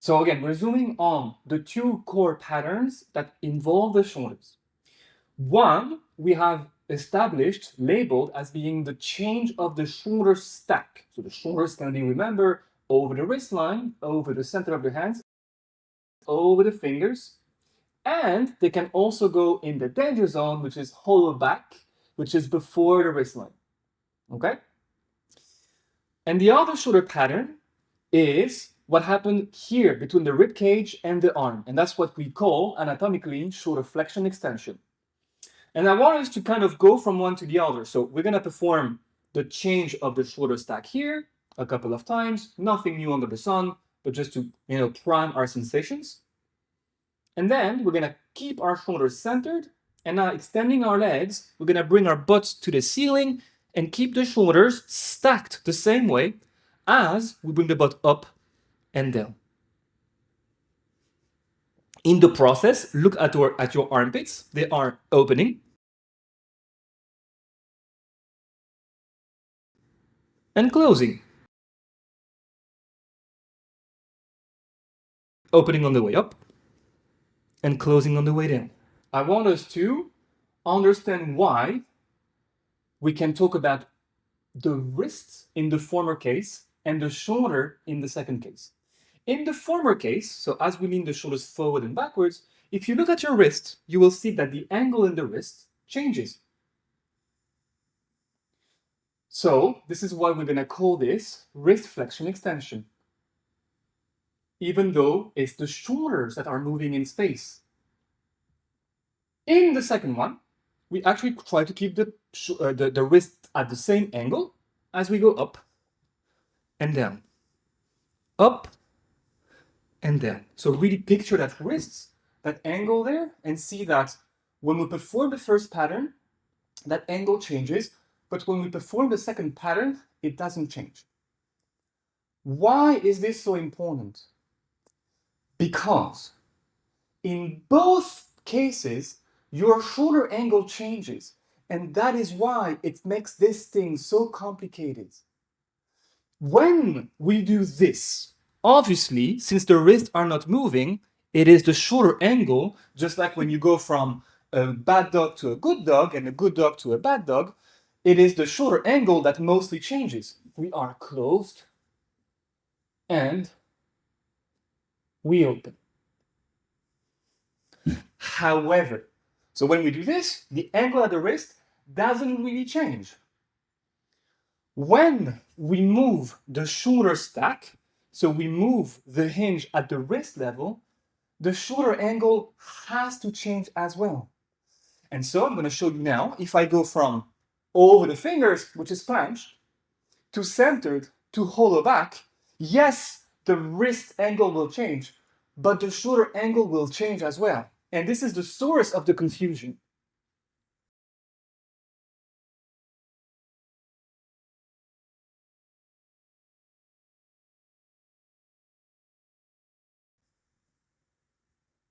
So again, we're zooming on the two core patterns that involve the shoulders. One, we have established, labeled as being the change of the shoulder stack. So the shoulders can be, remember, over the wrist line, over the center of the hands, over the fingers, and they can also go in the danger zone, which is hollow back, which is before the wrist line. Okay? And the other shoulder pattern is what happened here between the rib cage and the arm. And that's what we call anatomically shoulder flexion extension. And I want us to kind of go from one to the other. So we're going to perform the change of the shoulder stack here a couple of times. Nothing new under the sun, but just to prime our sensations. And then we're going to keep our shoulders centered. And now extending our legs, we're going to bring our butts to the ceiling and keep the shoulders stacked the same way as we bring the butt up and down. In the process, look at your armpits. They are opening and closing. Opening on the way up and closing on the way down. I want us to understand why we can talk about the wrists in the former case and the shoulder in the second case. In the former case, so as we lean the shoulders forward and backwards, if you look at your wrist, you will see that the angle in the wrist changes. So this is why we're going to call this wrist flexion extension, even though it's the shoulders that are moving in space. In the second one, we actually try to keep the wrist at the same angle as we go up and down. Up and down. So really picture that wrist, that angle there, and see that when we perform the first pattern, that angle changes, but when we perform the second pattern, it doesn't change. Why is this so important? Because in both cases, your shoulder angle changes, and that is why it makes this thing so complicated. When we do this, obviously, since the wrists are not moving, it is the shoulder angle, just like when you go from a bad dog to a good dog and a good dog to a bad dog, it is the shoulder angle that mostly changes. We are closed and we open. However, so when we do this, the angle at the wrist doesn't really change. When we move the shoulder stack, so we move the hinge at the wrist level, the shoulder angle has to change as well. And so I'm going to show you now, if I go from over the fingers, which is planche, to centered, to hollow back, yes, the wrist angle will change, but the shoulder angle will change as well. And this is the source of the confusion.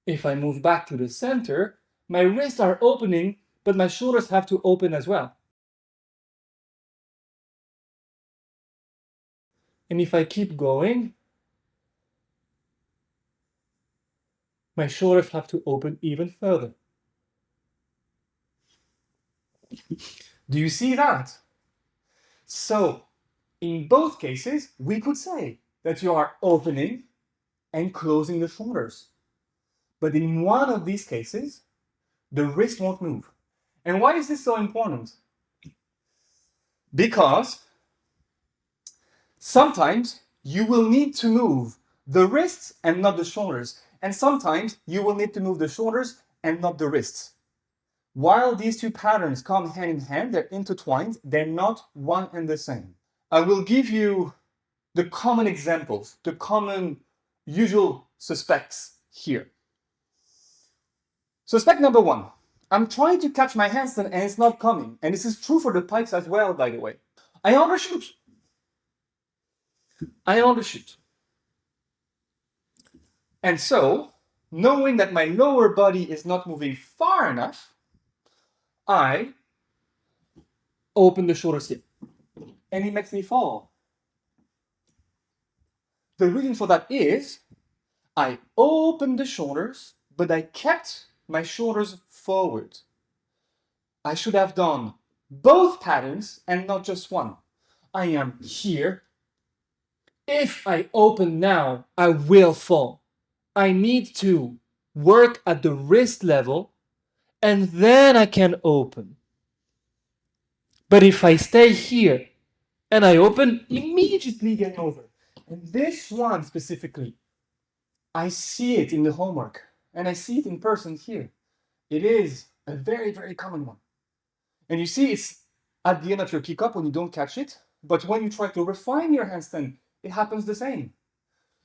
If I move back to the center, my wrists are opening, but my shoulders have to open as well. And if I keep going, my shoulders have to open even further. Do you see that? So, in both cases, we could say that you are opening and closing the shoulders. But in one of these cases, the wrist won't move. And why is this so important? Because sometimes you will need to move the wrists and not the shoulders. And sometimes you will need to move the shoulders and not the wrists. While these two patterns come hand in hand, they're intertwined, they're not one and the same. I will give you the common examples, the common usual suspects here. Suspect number one, I'm trying to catch my handstand and it's not coming. And this is true for the pikes as well, by the way. I undershoot. And so, knowing that my lower body is not moving far enough, I open the shoulders here. And it makes me fall. The reason for that is I opened the shoulders, but I kept my shoulders forward. I should have done both patterns and not just one. I am here. If I open now, I will fall. I need to work at the wrist level and then I can open. But if I stay here and I open, immediately game over. And this one specifically, I see it in the homework and I see it in person here. It is a very, very common one. And you see it's at the end of your kick up when you don't catch it, but when you try to refine your handstand, it happens the same.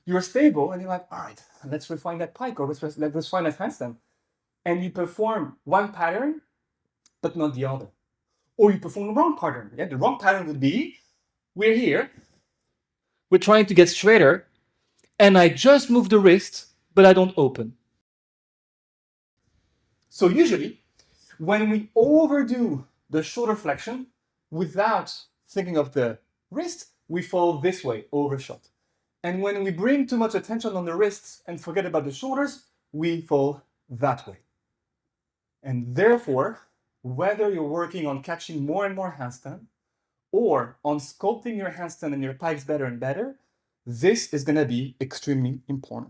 You're stable and you're like, all right, let's refine that pike or let's refine that handstand. And you perform one pattern, but not the other. Or you perform the wrong pattern. Yeah? The wrong pattern would be, we're here, we're trying to get straighter, and I just move the wrist, but I don't open. So usually, when we overdo the shoulder flexion without thinking of the wrist, we fall this way, overshot. And when we bring too much attention on the wrists and forget about the shoulders, we fall that way. And therefore, whether you're working on catching more and more handstand or on sculpting your handstand and your pikes better and better, this is going to be extremely important.